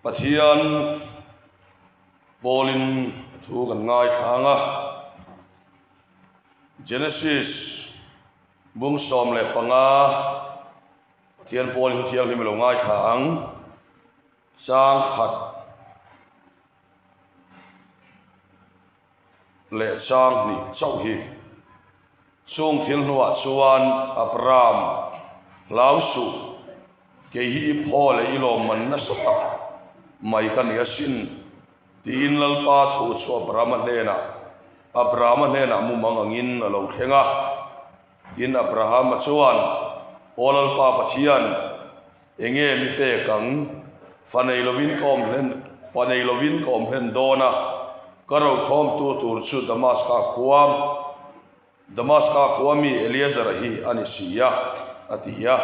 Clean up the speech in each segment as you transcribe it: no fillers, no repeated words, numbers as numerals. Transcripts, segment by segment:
Pathian Paulin thu kan ngai thanga Genesis bung som le panga Pathian Paulin thiang him lo ngai thang sang khat le sang ni chau hi sung thil nuwa chuan Abraham lau su ke hi phole ilo man na sota mai kan yasin tin lalpa thu chu Abraham hena mu mangangin alo thenga in Abraham chuan olal pa Pathian enge mi te kang fanei lovin kom len dona karo khom tu tur chu Damaska kuami Eliezer hi anisia atia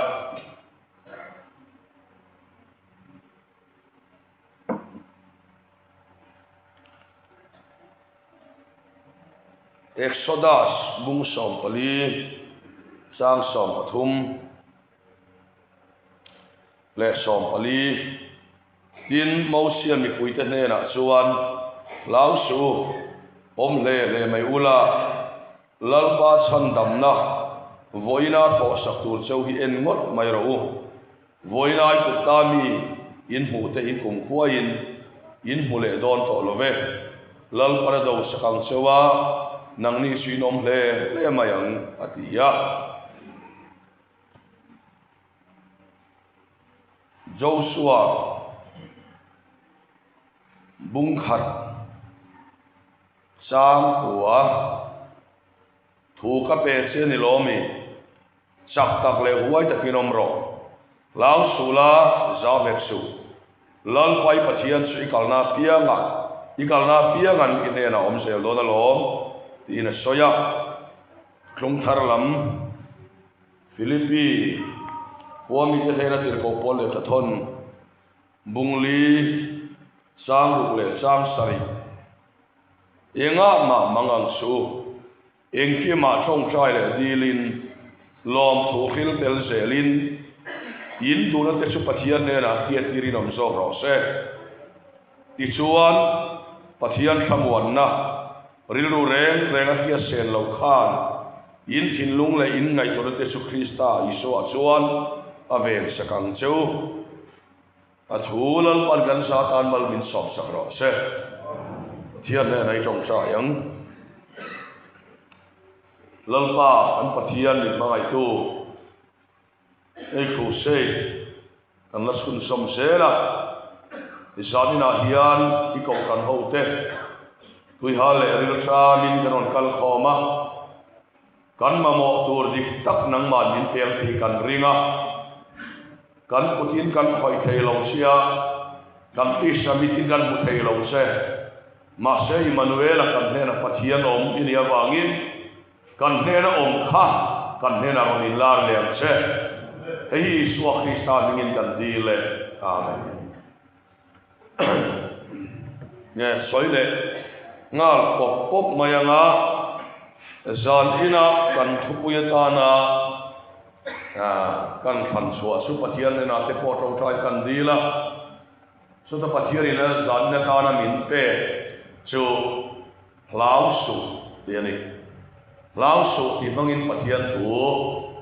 Exodus bung som pali sang som pathum le som pali tin Moses mi puite ne na chuan lau su om le mai ula lalpa chan damna voina tho sak tur chau hi en ngot mai ro voina ku tami in hu te in kum khuwa in hu le don tho love lal para do sakang chewa nangni suinom le mayang atia Joshua bung khat sang huwa thu ka pe che ni lomi chak tak le huai ta kinom ro lau sula za mek su lal pai Pathian su ikalna piangan ine na om sel do na lom ina soya klung thar lam Philippi huami te hera tir ko pole ta thon bungli sang ruk le sang sari enga ma mangang su engki ma thong trai le dilin lom thu khil tel zelin in tu na te su Pathian ne na tiat tirin om zo ro se ti chuan Pathian thamwan na rilu reng a sen lo khan in thin lung le in ngai to te su Krista iso a chuan aven sakang cheu a thulal pan gan satan mal min som sak ro se thian ne nai tong sa yang lalpa an Pathian ni mangai tu ei khu se kan la sun som se la isanina hian i ko kan ho te tui hale ril sa min kanon kal khoma kan mamo tur dik tak nang man min tel thi kan ringa kan putin kan khoi thei lo sia kan ti samitin kan mu thei lo se ma se Emmanuel kan hena Pathian om ini awangin kan hena om kha kan hena ron lar le se ei suak Krista mingin kan dile amen ne soile ngal pop mayanga zan ina kan thupuya na kan khan chua su Pathian na te po tro trai kan dila su ta Pathian ina zan na ta na min pe chu lau su ti ani lau su ti mangin Pathian thu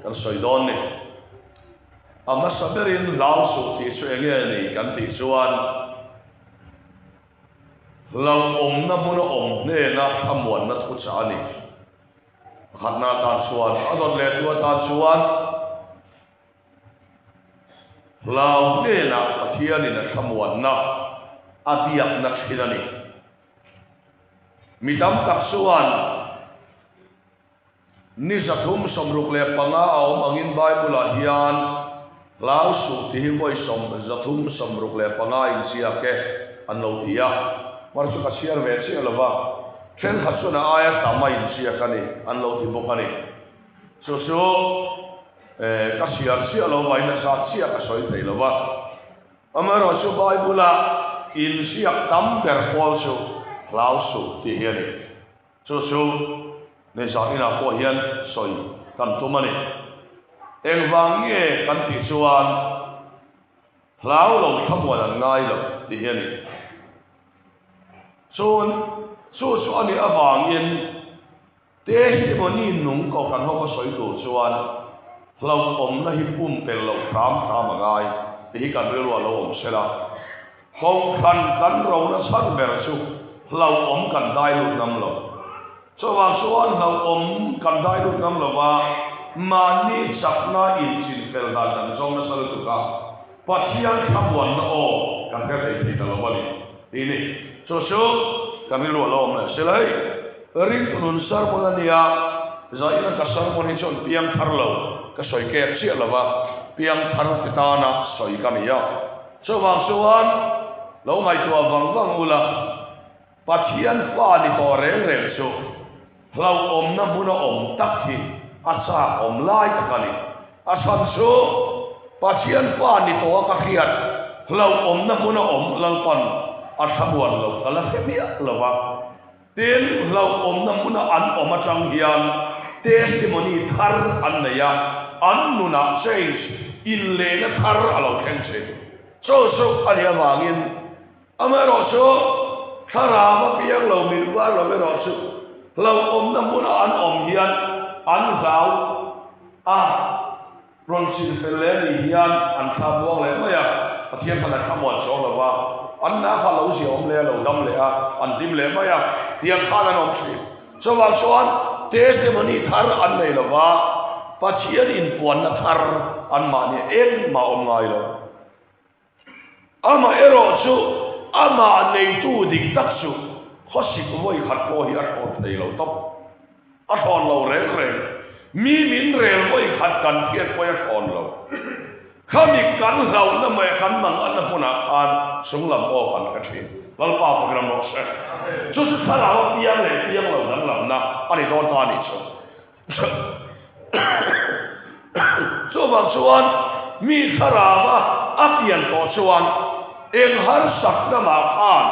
kan soidon ni amma saberin lau su ti su enge ni kan ti chuan lau om na mun om ne na thamwan na thu cha ni khatna ta chuan adon le tu ta chuan lau ne na Pathian ni na thamwan na adiak na thilani midam tak chuan ni zathum somruk le panga aum angin Bible a hian lau su ti voi som zathum somruk le panga in sia ke an lo tia marsu ka siar ve chi alova chen khasuna aya tamai sia kani an lo ti bokani so ka siar si alova ina sa sia ka soi thei lova amaro su Bible in sia tam per pol su lau su ti hiani so ne sa ina ko hian soi kan tumani engwang ye kan ti chuan lau lo tham wa ngai lo ti hian chun chu ani awangin testimony nung ko kan ho ko soi tu chuan lo om na hi pum pel lo tham angai ti kan ri lo om sela kong kan ro na san ber chu lo om kan dai lu nam lo so wang chuan lo om kan dai lu nam lo wa mani sakna in chin pel da kan zong na sal tu ka pathian khamwan na o kan ka thei ti lo bali ini so kan ri lo om na selai ring nun sar molania zaina ka sar mon chon piang thar lo ka soi ke chi lo wa piang thar pitana soi ka mi ya so wang chuan lo mai tu wang ula pathian fa ni to reng chu lo om na mu na om tak hi acha om lai ka kali asan chu pathian fa ni to ka khiat lo om na mu na om lang pan athabuan lo kala khemia lo wa ten lo om na mu na an om atang hian testimony thar an na ya an nu na change in le na thar alo khen che so ali awangin amaro chu thara ma piang lo mi wa lo me ro chu lo om na mu na an om hian an zau ron sin fele ni hian an tha buang le ma ya pathian phana khamon so lo wa an na kha lo si om le lo dam le an dim le ma ya tiang kha na om chi so wa chuan testimony thar an nei lo wa pathian in puan na thar an ma ni en ma om ngai lo ama ero chu ama nei tu dik tak chu khosi ko voi khat ko hi a thon thei lo top a thon lo reng mi min rel voi khat kan kiat ko a thon lo khami kan zau na mai kan mang an na puna an sung lam o kan ka thin lal pa program lo se chu chu thara wa piang lo dang lam na ani don ta ni chu so bang chuan mi thara wa apian to chuan eng har sak na ma khan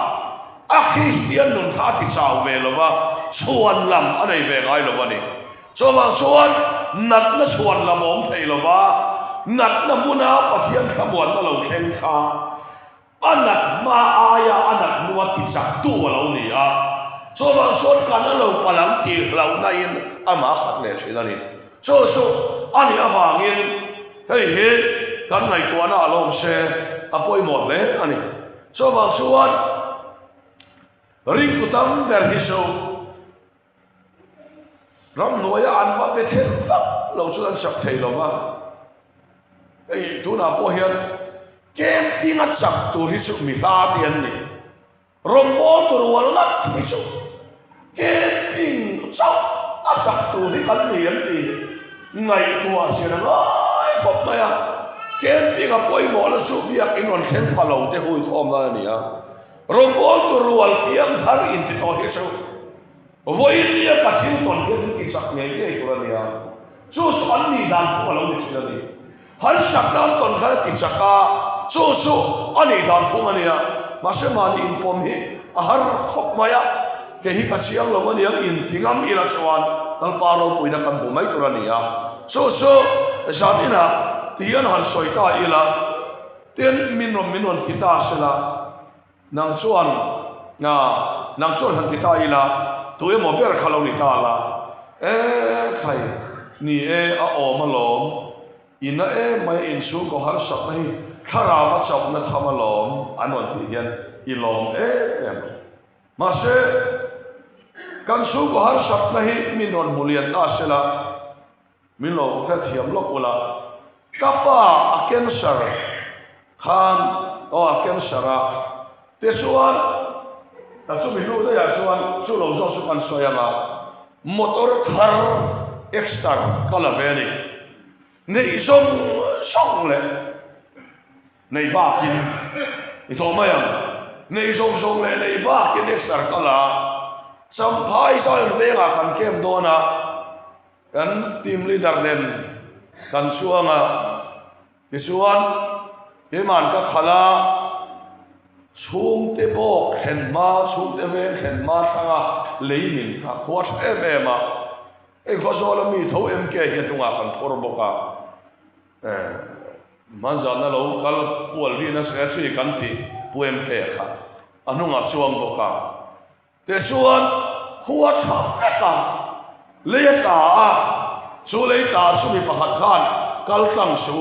a Christian nun tha ti chau ve lo wa chuan lam anei ve ngai lo ni so bang chuan nat na chuan lam om thei lo wa nat na muna pathian khabuan na lo khen kha anat ma aya anat nuwa ti sak tu wa lo ni a so bang chuan kan lo palang ti lo na in ama khat le thila ni so ani awangin hei kan nai to na alom se apoi mo le ani so bang chuan ring kutam der hi so ram noya an ma be the lo chuan sak thei lo ma ei tu na po hian kem tinga sak tu hi chu mi ta tian ni rom mo tu wal na hi chu kem ting chau a sak tu hi kan ni an ti ngai tu a se na ai pop ma ya kem tinga poi mo la chu biak in on sen pa lo te hui khom na ni a rom mo tu wal piang har in ti to hi chu voi ni ka tin ton ke ki sak ne ke tu ni a chu an ni dan ko lo ni chi ni har sak dan ton kha ti saka chu ani dan ko ni a ma se ma ni inform hi a har khop ma ya ke hi ka chiang lo ni in thingam ila chuan dal pa ro pui na kan bu mai tu ni a chu zatina tian han soi ta ila ten min ron kita sela nang chuan han kita ila tu e mo ber khalo ni ta la khai ni a o ma lom ina mai in su ko har sak nei khara ma chop na thama lom anon ti hian i lom ma se kan su ko har sak nei min ron mulian ta sela min lo ka thiam lok ula kapa a cancer khan a cancer a te suan ta chu mi lu da ya chuan chu lo zo su kan soya ma motor thar extra kala veni nei song le nei ba kin i to ma ya nei song le nei ba kin extra kala sam phai to le nga kan kem do na kan team leader den kan suanga ti suan ke man ka khala chung te bok khen ma chung te ve khen ma thanga leimin kha khwat ma e khozola mi tho em ke he tunga kan thor boka man za na lo kal pual ri na se chi kan ti puem te kha anunga chuang bo ka te chuan huwa tha ka le ta a chu le ta chu mi pakhat khan kal tang su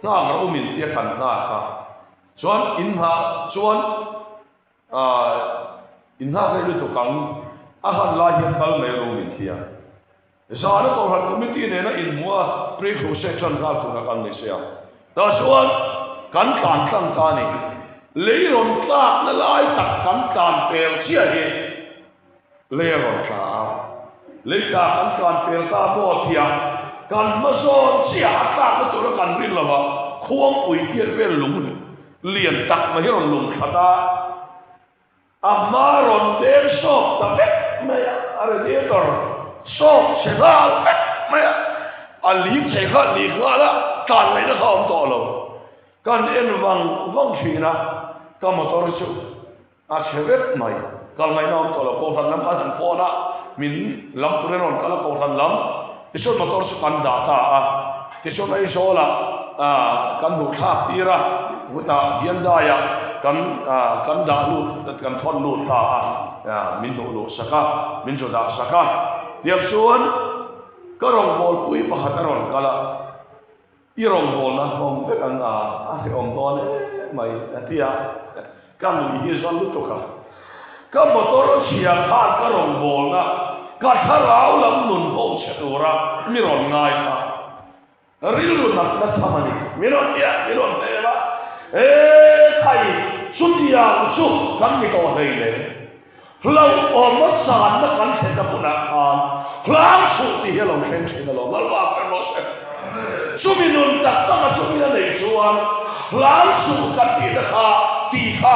na nga umin te kan na ka chuan in ha chuan in ha ke lu to kang a han la hian kal me ro min thia zana ko han committee ne na in mua pre section ra ku na kan ne sia ta chuan kan tlang ta ni leiron tla na lai tak kan tlan pel chia hi leiron tla leita kan tlan pel ta bo thia kan ma zon chia ta ko to kan rin la ba khuang ui tian vel lung lian tak ma hi ron lung khata amaron der sok ta pek me are de tor sok chegal pek me ali chega li gala kan le na khom to lo kan en wang thina ka motor chu a chevet mai kal mai nom to lo ko than lam an po na min lam tu ron kala ko than lam isol motor chu kan da ta a tisol ai sola kan bu thak tira uta hian da ya kan da lu kan thon lu ta min do lu saka min jo da saka diam suan ka rong bol pui pa hat ron kala i rong bol na hom pe kan a se om do le mai atia kam ni hi zon lu to ka ka motor sia kha ka rong bol na ka tharau lam nun bo chura mi ron ngai pa rilu na thamani mi ron ya mi ron te ba thai sutia su kan ni ko hei le lau om san na kan se ta puna khan lau su ti hello khen se lo la wa ka no se su mi nun ta ta ma su mi le chuan lau su ka ti da kha ti kha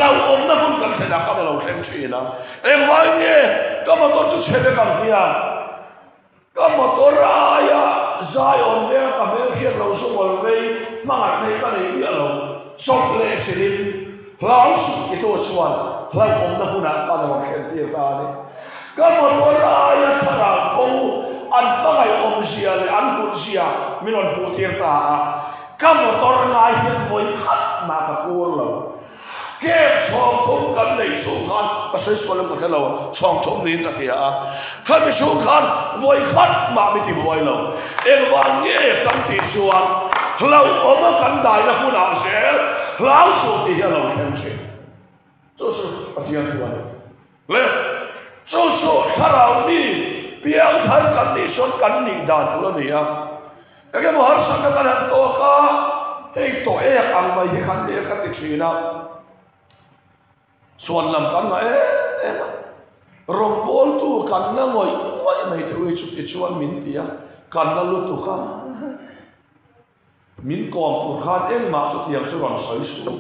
lau om na hun kan se da ka lo khen se na wai ne ka ma to chu che de kan hia ka ma to ra ya zai on de ka me hian lo su wal vei ma nei ka nei ya lo sok le se lim lau su ki to chuan lau om na hun ka lo khen ti ta ni ka ma to ra ya ta ra ko an ta ngai om sia le an ku sia mi non pu ti ta ka ma to ra ngai hian moi khat ma ka ko lo ke chong thum kan nei su khan pa sai so le ma lo chong thum ni ta ya kha mi su khan moi khat ma mi ti moi lo wang ye kan ti chuan lau om kan dai na hun a se lau su ti ya lo khen se so a ti an tuan le so tharau ni piang thar kan ni son kan ni dan lo ni a ke mo har sa ka kan to ka ei to ang mai hi kan de ka ti thinaส่วนลำกันมารองบอลตู้กันนั่งไว้ไม่ถือชุดที่ชวนมินเตียกันนั่งลุตุข้ามินกองผู้ขาดมาสุดที่ยังส่วนสวยสูง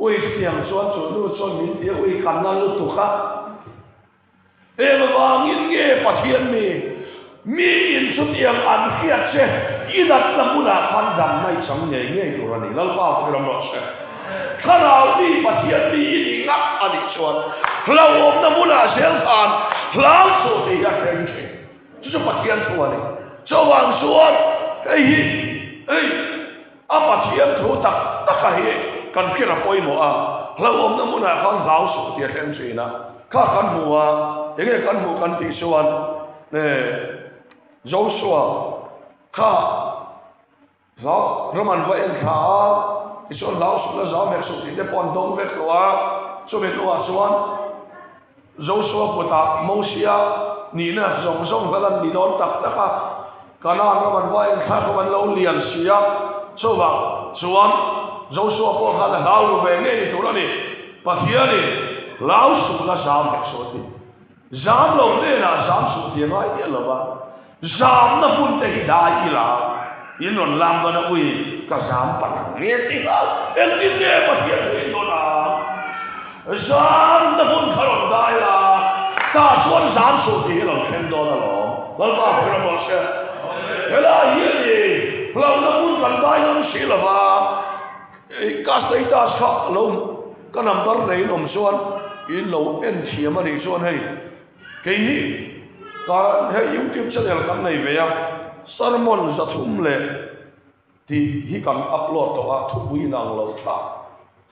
อุ้ยที่ยังส่วนนู่นส่วนมินเตียอุ้ยกันนั่งลุตุข้ามาว่างินเงี้ยปะเทียนมีอินสุดที่ยังอันเกียดเช่อีนัดละมุนาพันดำไม่สังเงี้ยตัวนี้แล้วว่าเป็นลำบากเช่ข้าเราดีปะเทียนดีนี่งักอันนี้ชวนเราอมน้ำมุนาเสียงผ่านเราสุดที่ยังเก่งจริงจะปะเทียนตัวนี้จะวางส่วนอาปะเทียนถูตักกันพิราปอยหมัวเราอมน้ำมุนาข้างเราสุดที่ยังเก่งจริงนะข้ากันหัวยังไงกันหัวกันที่ส่วนเนี่ยโยชัวข้าเรามันว่าเอ็นขาอีส่วนเราสุดแล้วเราแม็กซ์สุดที่จะปอนดงเวกตัวส่วนเป็นตัวส่วนโยชัวปุตตะโมเชียนี่นะส่งกันนี่โดนตักนะครับการนั้นเรามันว่าเอ็นขาเรามันเราเลียนเสียส่วนโยชัวพวกเขาเราเวงนี่ตัวนี้ปะเทียนี่เราสุดแล้วเราแม็กซ์สุดจามลงเนี่ยนะจามสุดยังไงเนี่ยหรอวะจามน่ะพุ่งแต่ที่ได้อีหล่ายินหนุนลำกันนะอุ้ยก็จามปังเนี่ยสิครับที่เนี่ยมาเทียนเลยโดนจามน่ะพุ่งขลุ่นได้ละถ้าชวนจามสุดที่เราเข็นโดนหรอแล้วก็เป็นอะไรเช่เวลาเยี่ยนี่เราน่ะพุ่งกันได้ยังสิหรอวะก็ใส่ตาช็อกลงก็นำตัวในนมชวนยินเราเป็นเชียร์มาในชวนให้cáiก็ให้ยุ่งจิ้มเฉลี่ยกันในเวียสารมนจะทุ่มเลย thì hi kan upload to a thu bui nang lo tha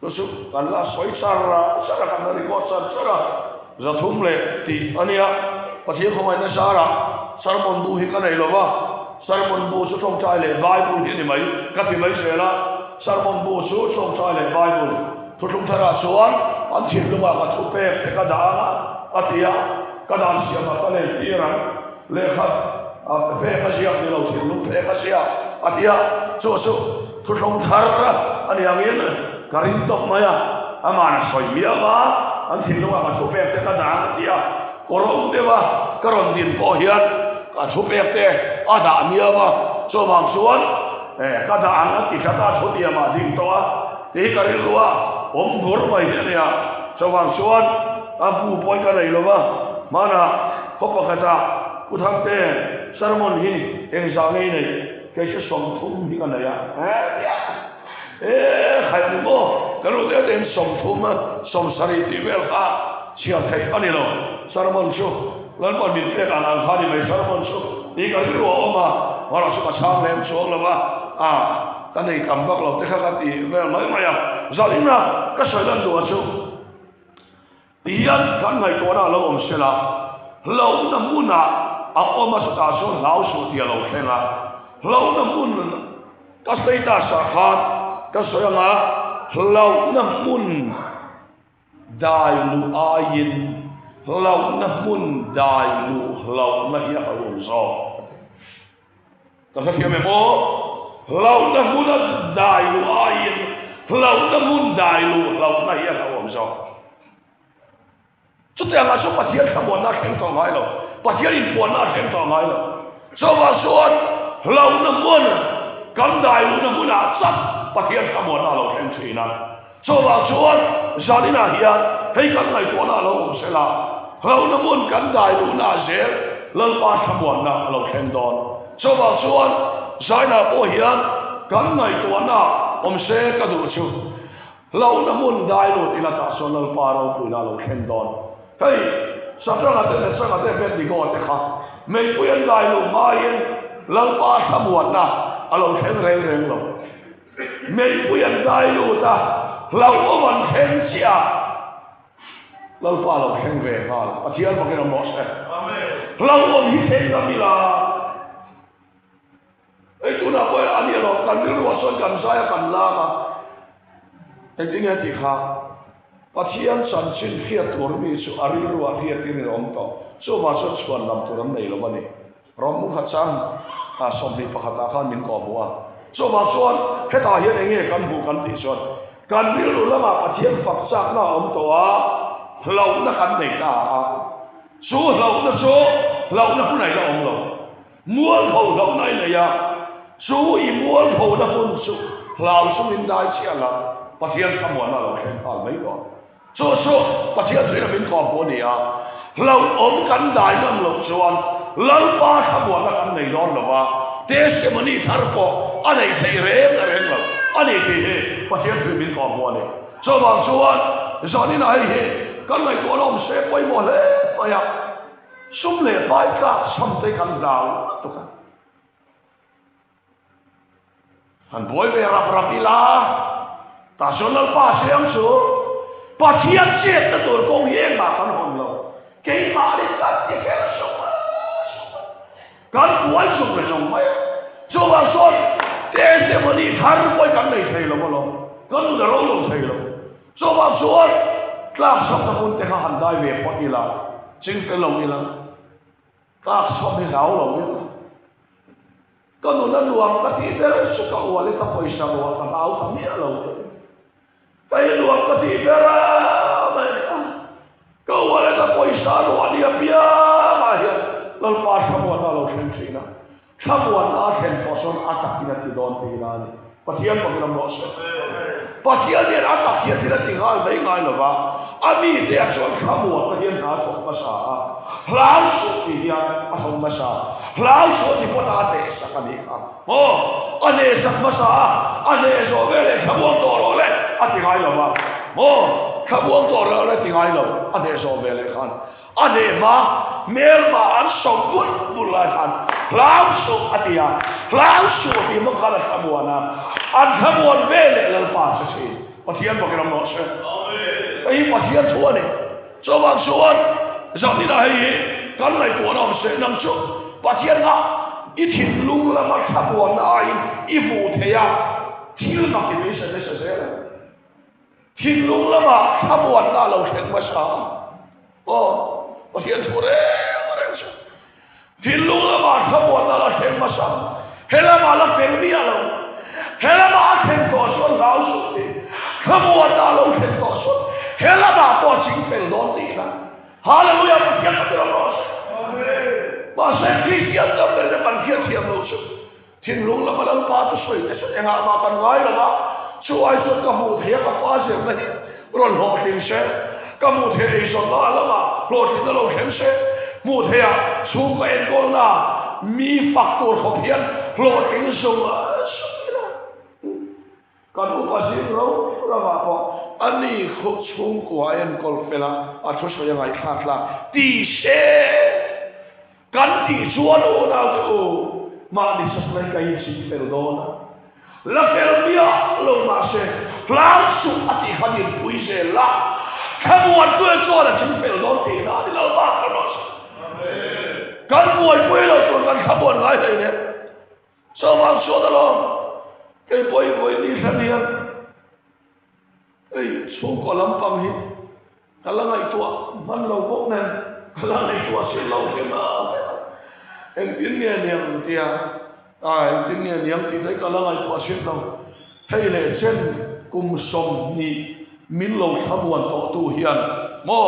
so su kan la soi sara kan ri ko sara za thum le ti ania pathian khomai na sara sermon bu hi kan nei lo ba sermon bu su thong chai le bible hi ni mai ka ti mai se la sermon bu su thong chai le bible thu thum thara suan an thil lu ma ka thu pe ka da atia ka dan sia ma ka le tira le khat a pe ka sia ni lo thil lu pe ka sia atia so thu thong thara ani angin karin tok maya amana soi mia ba an thil lu ma ka thu pe ka da atia korong dewa karon din po hian ka thu pe te ada mia ba so bang suan ka da ang ti ka ta thu dia ma ding to a ti karin luwa om dur mai ne so bang suan abu boy ka nei lo ba mana khopa kata uthang te sermon hi eng sang nei nei ke se som thum hi ka nei ya khai ni mo ka lu te den som thum som sari ti vel ka sia thai ani lo sermon chu lan pon min pe ka nan kha ni mai sermon chu ni ka ru o ma wala su ka chang lem chu lo ba ta nei kam bak lo te kha ka ti vel mai mai ya zalina ka soi lan do chu tiyan kan ngai to na lo om sela lo na muna a oma sa ta so lao su ti lo khenga lo na mun ka sei ta sa khat ka soi nga lo na mun dai lu ayin lo na mun dai lu lo na ya ro zo ka sa ke me mo lo na mun dai lu ayin lo na mun dai lu lo na ya ro zo chút tiền là số bát thiên tham buồn na khen thong ngay lo, bát thiên in buồn na khen thong ngay lo, số bát số lâu năm muôn, cam đại lu năm muôn à sắp bát thiên tham buồn na lo khen thủy na, số bát số gia đình na hiền, hay cam đại buồn na lo cũng sẽ là lâu năm muôn cam đại lu na dễ, lâu bát tham buồn na lo khen đòn, số bát số gia na bố hiền, cam đại buồn na cũng sẽ có đủ số, lâu năm muôn đại lu thì là ta số lâu bát lâu bùi na lo khen đòn. Hey, sakra na te bet di go te kha mei puyan dai lu main lang pa samuat na alo khen reng lo mei puyan dai lu ta lau oman khen sia lau pa lo khen ve ha pathian ma ke mo se amen lau om hi khen na mila ei tu na ko ani lo kan ru wa son kan sa ya kan la ma ei ding ya ti kha pathian san chin khiat tur mi su ari ruwa khiat tin rom to so ma so chuan lam turam nei lo mani rom mu kha chang a som bi pakhata khan min ko buwa so ma chuan kheta hian enge kan bu kan ti chuan kan bil lu lama pathian fak sak na om to a hlau na kan nei ta a su hlau na pu nai la om lo mual ho hlau nai na ya su i mual ho na pun su hlau su min dai chia la pathian kamwa na lo khen al mai lo so pathian thei min ko bo ni a lau om kan dai nam lo chuan lau pa khamwa na kan nei don lo wa testimony thar ko anei thei reng lo anei thei he pathian thei min ko bo ni so ba chuan zani na he kan nei ko lom se poi mo le pa ya sum le bai ka sam te kan dau to ka han boy ve rap ila ta sonal pa siang su pathian chết ta tur kong hieng ma kan hon lo ke ma le ta ti ke so kan kuai so le so mai so ba so testimony thar koi kan nei thei lo lo kan da lo thei lo so ba so klak so ta kun te kha han dai ve pot ila ching te lo ila klak so me gao lo ila kan no na luang ka ti te so ka wa le ta poi sa wa ka au ka mi lo kaya luang ka ti pera kau wala ta poisa lo dia pia mahir lal pas kamu ta lo sensina kamu na sen poson atak ina ti don ti nani pathian paglam lo se pathian dia atak dia tidak tinggal dai ngai lo ba ami dia so kamu pathian na so masa hlau so ti dia asal masa hlau so ti pota ate sakani ka oh ane sak masa ane so vele kamu to lo le ati ngai lo ba oh kamu to lo le ti ngai lo ane so vele kan ane ma mer ma an so pun bulan lao su atia lao su ti mo kala sabuana an sabuan vele lal pa se pathian ba kiram no se ai pathian chuani so bang suan zami na hai kan lai tu na se nam chu pathian na i thin lung la ma sabuan ai i bu theya thil na ki se se thin lung la ma sabuan na lo theng ma sa pathian sore thin lung la ma sabuan na la theng ma sa hela ma la peng bi alo hela ma theng to so lao su ti sabuan na lo theng to so hela ma to ching pel don ti na hallelujah pathian ka ro ba se Christian da de ban kia thiam lo su thin lung la ma la pa to soi te so enga ma kan ngai la ma chu ai so ka mu thia ka pa se na ni ron ho ting se ka mu thia ei so la la ma lo ti na lo hem se mu thia chu ka en gol na mi factor ho hian lo ting so la kan u pa si ro ra ma ko ani khu chung ko en gol pela a thu so yang ai kha la ti se kan ti chuan o na o ma ni sa lai kai si perdona la fermia lo ma se flausu ati khani pui se la kamuan tu so la chin perdon ti na di lo ba ka no kan buai pui lo tu kan kamuan lai dai ne so ma so da lo kai poi ni sa ni ei so ko lam pam hi kala ngai tu man lo bok nen kala ngai tu se lo ke ma en tin ne niang tia ai tin ne niang ti dai kala ngai tu se lo thei le chen kum som ni min lo thabuan to tu hian mo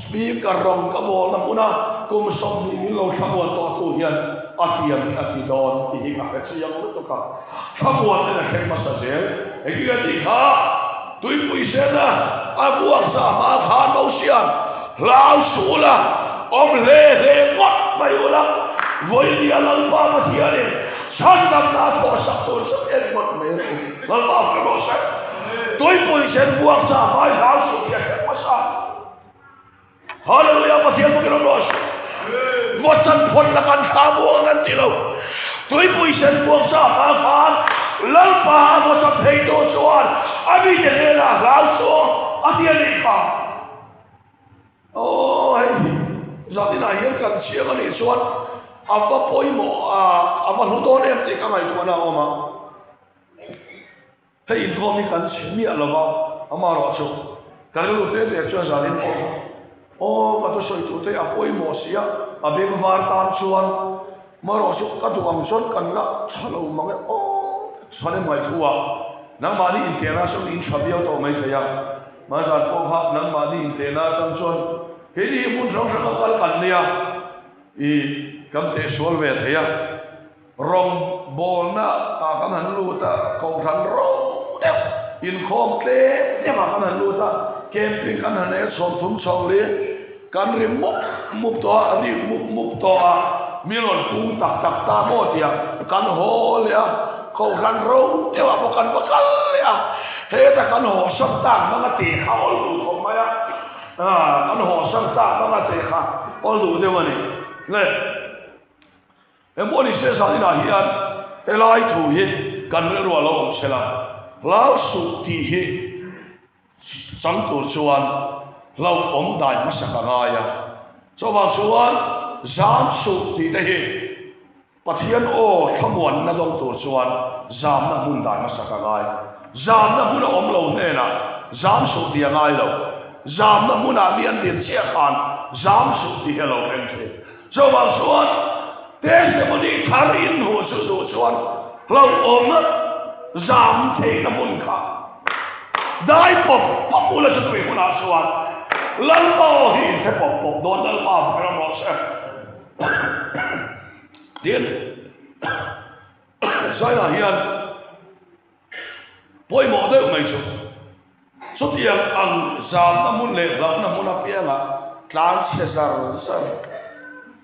speaker rong ka bol na muna kum som ni min lo thabuan to tu hian atiam ati don ti ka ka chiang to ka thabuan na ke ma sa zel e ki ga ti kha tui pui se na a buang sa ma kha no sian lao su la om le ngot mai ula voi dia lang pa ma ti ale san dam na to sa to sa en ngot mai lal pa ka no sa tui pui se buang sa ma lao su ya ma sa hallelujah pa ti mo no sa ngotan phon la kan kha buang nan ti lo tui pui se buang sa ma kha lal pa mo sa thei to chuan abi de la lao su atia ni kha ôi giờ thế này hiện cần chia cái này xuống apa poi mo apa lu to nem te ka mai tu na o ma hei inform ni kan chi mi ala ba ama ro chu ka lu te te chu za len o ka to soi tu te a poi mo sia a be var tan chuan ma ro chu ka tu am son kan la chalo ma ge o sane mai thua nang ma ni international in chabio to mai se ya ma za ko ha nang ma ni international chuan he ni mun rong rong kal kan nia i kam te sol ve thaya rong bol na ta kan han lu ta ko than ro de in khom te te ma kan han lu ta camping kan han e som thum chong le kan rim mup to ani mup to a mi lon pu tak tak ta mo tia kan ho le a ko than ro te wa kan ba kal le a he ta kan ho sam ta ma ti kha ol lu ko ma ya kan ho sam ta ma ti kha ol lu de wa ni le em muốn đi xe sang đi nào hiện em lại thủ hiện cần phải rồi lâu xe là lão sụt thì hiện sáng tổ chuan lâu ổn đại mất sạch cả ngay à cho vào chuan giảm sụt thì đây bắt hiện ô tham quan na dòng tổ chuan giảm na muốn đại mất sạch cả ngay giảm na muốn ổn lâu nè na giảm sụt thì ngay lâu giảm na muốn làm miễn tiền xe khan giảm sụt thì lâu em thế cho vào chuan testimony thar in ho su su chuan lo om na zam the na mun kha dai pop popula chu tui huna chuan lan bo hi the pop don dal pa ra mo se dien sai na hian poi mo de mai chu so tiang ang zam na mun le zam na mun a pia la tlan se sar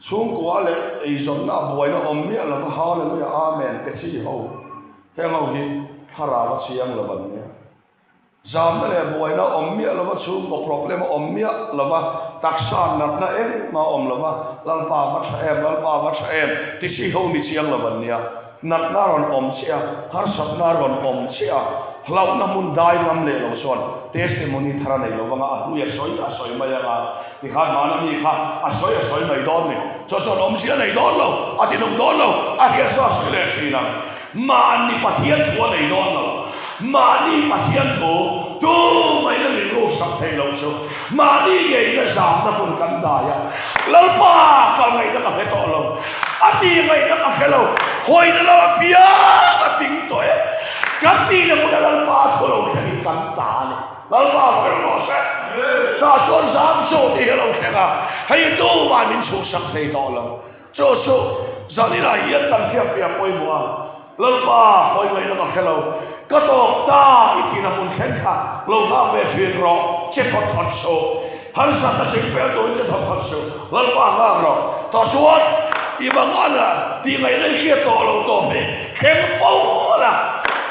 chung qua lệ ấy giống na boy na om mi ala ba hallelujah amen ke chi ho he ngau hi phara ba chiang la ban ne zam na le boy na ommia lova chu mo problem ommia lova taksan nat na em ma om lova lalpa va tha em ti si ho mi chiang lawan nia nat na ron om chia har sat na ron om chia hlau na mun dai lam le lo son testimony thara nei lo wanga atu ya soi ma ya ga ti kha ma na mi kha a soi mai don ni cho om sia nei don lo a ti nong don lo a ke so le si na ma ni pathian thua nei don lo ma ni pathian tho tu mai na mi ro sak thei lo so ma ni ye na zam na pun kan da ya lalpa ka ngai na ka he to lo a ti ngai na ka he lo hoi na lo pia ka ting to e Kasi na mo na lalpa ko lo kani kanta ni lalpa ko lo sa sa son sam so ti lo kanga hay tu ba min su sak thei to lo so zali la ya tan kia pia poi mo lalpa poi ngai na ka he lo ka to ta ikina mun khen kha lo ha ve phin ro che phot so har sa ta che pe to che phot so lalpa nga ro to suot ibang ana ti ngai le kia to lo to me khem po la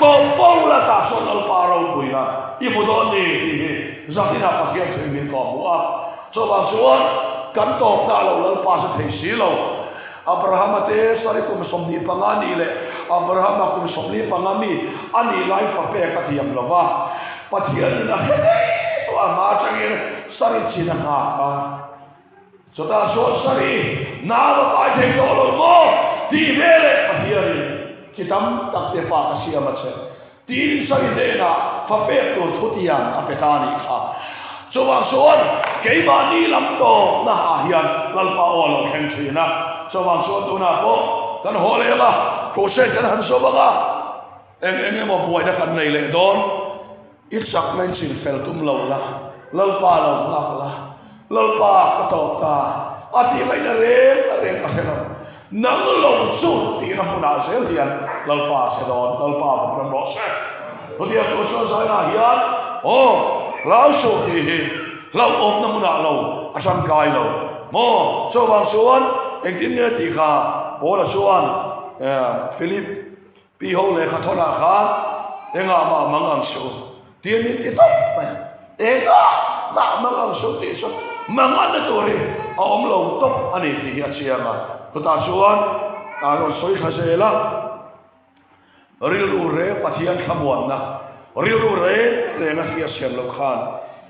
to pau la ta so al paro buina I mo don ni zatina pakhian thei min ko bua so ba suan kan to ta lo lal pa sa thei si lo Abraham te sari kum somni pangani le Abraham kum somni pangami ani lai pa pe ka tiam lova pathian na he to ma changin sari china ha ka so ta so sari na lo pa thei to lo mo di vele pathian kitam tak te pa ka sia ma che tin sari de na fa pe to thutiam apetani kha so wa son ke ba ni lam to na ha hian lal pa o lo khen thina so wa son tu na ko kan ho le la ko se kan han so ba ga em mo boy da kan nei le don ik sak men sin fel tum lo la lal pa lo la lal pa ka to ta ati mai na re ka se no nang lo su ti na pu na se hian lal pa se don lal pa ko ro se lo dia ko so sa na hian o lao su hi lao om na mu na lo asan kai lo mo so wa suan eng tin ne ti kha bo la suan Philip pi ho le kha thona kha enga ma mangang su ti ni ti ta enga ma mangang su ti so mangan na to re om lo top ani ti hi achia ma ko ta suan ta no soi kha se la ril u re pathian khabuan na ril u re le na hi asian lo khan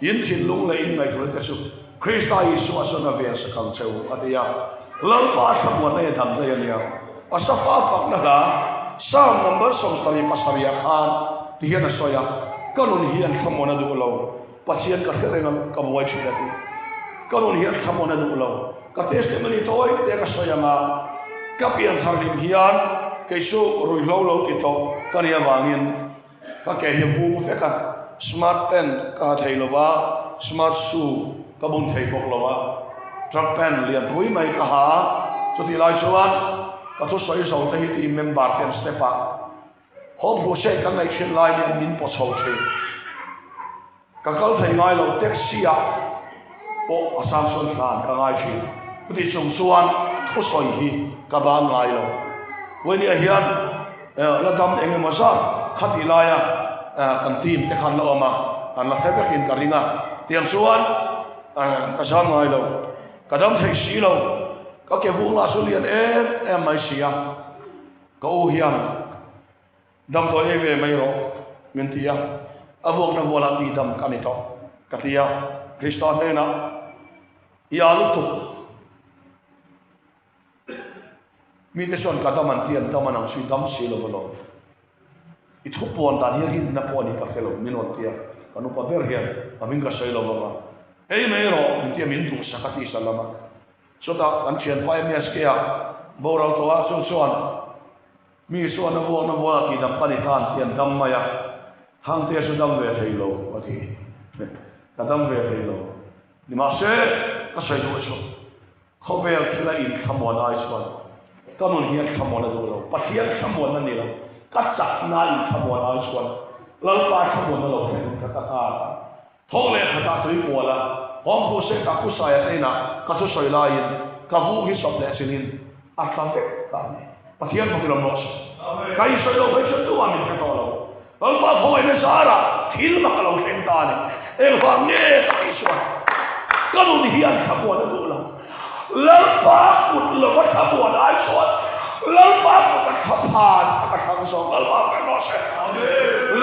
in thin lung le in mai thul ta su Krista Yesu asona ve sa kal cheu atia lo pa khabuan na dham le ya asafa fak na da sam number som tari pasaria khan ti na soya kanun hian khamona du lo pathian ka khrena ka moi chira ti kanun hian khamona du lo ka testimony toy te ka soya ma ka pian sarlim hian keisu rui lo ti to kania wangin ka ke hi bu fe ka smart pen ka theilowa smart shoe ka bun thei bok lowa truck pen lian pui mai ka ha chu ti lai chuan ka thu soi so te hi ti member ten step up hom bu se ka ngai shin lai lian min po so the ka kal thei ngai lo taxi a po asam son khan ka ngai chi ku ti chung chuan thu soi hi ka ba ngai lo when you hear la dam eng ma sa khati la ya kan team te khan lo ma an la thebe kin karinga tiam chuan ka san ngai lo ka dam thei si lo ka ke bu la su lian em mai sia ka u hiam dam to e ve mai ro min tia avok na bola ti dam ka ni to ka tia Krista ne na ya lu tu mi te son ka daman tian daman ang sui dam si lo lo I thu pon dan hi na pon ka felo minot tia kanu pa ber hian amin ka sai lo ba ei me ro min tia min tu sakati salama so ta an chen pa mi askia bo ra to a so so an mi so na bo ki dam pa ni than tian dam ma ya hang te so dam ve thei lo wa thi ka dam ve thei lo ni ma se ka sai do so kho ve thila in khamon ai so ka mun hian khamon do lo pathian khamon na ni lo ka chak na in khamon ai so lal pa khamon lo ka ta thong le khata tui ko la hom bu se ka ku sa ya ina ka su soi la in ka bu hi sob le sinin atlam ve ka ni pathian ko lo mo kai soi lo vai so tu amin ka to lo Alfa phoi me sara thil ma kalau sentane el fa nge iswa kamu ni hian khabuan du la lalpa kut lo ka khabuan ai sot lalpa kut ka khapan ka thang so lalpa ka no se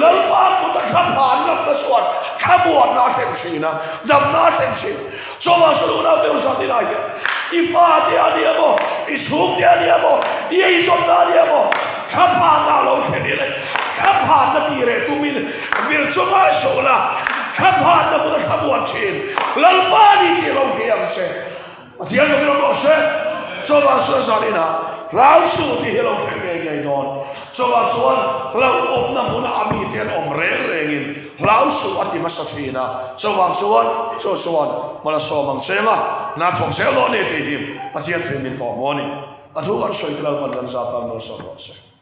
lalpa kut ka khapan na ka sot khabuan na sen sina dam na sen sin so ma so na be usa di lai ifa dia dia mo isuk dia dia mo ye isot da dia mo khapan na lo se ni le khapan na ti re tu min bil so ma so la khapan na bu khabuan chin lalpa ni ti lo ke yang se dia no lo se so ma so sa ni na lao su ti hello ke ngai don so ba suan lao op na mun ami tian om re rengin lao su ati masafina so ba suan mala so mang sema na thong se lo ne te dim patian fen min ko moni atu an soi klau pan dan sa tan no so se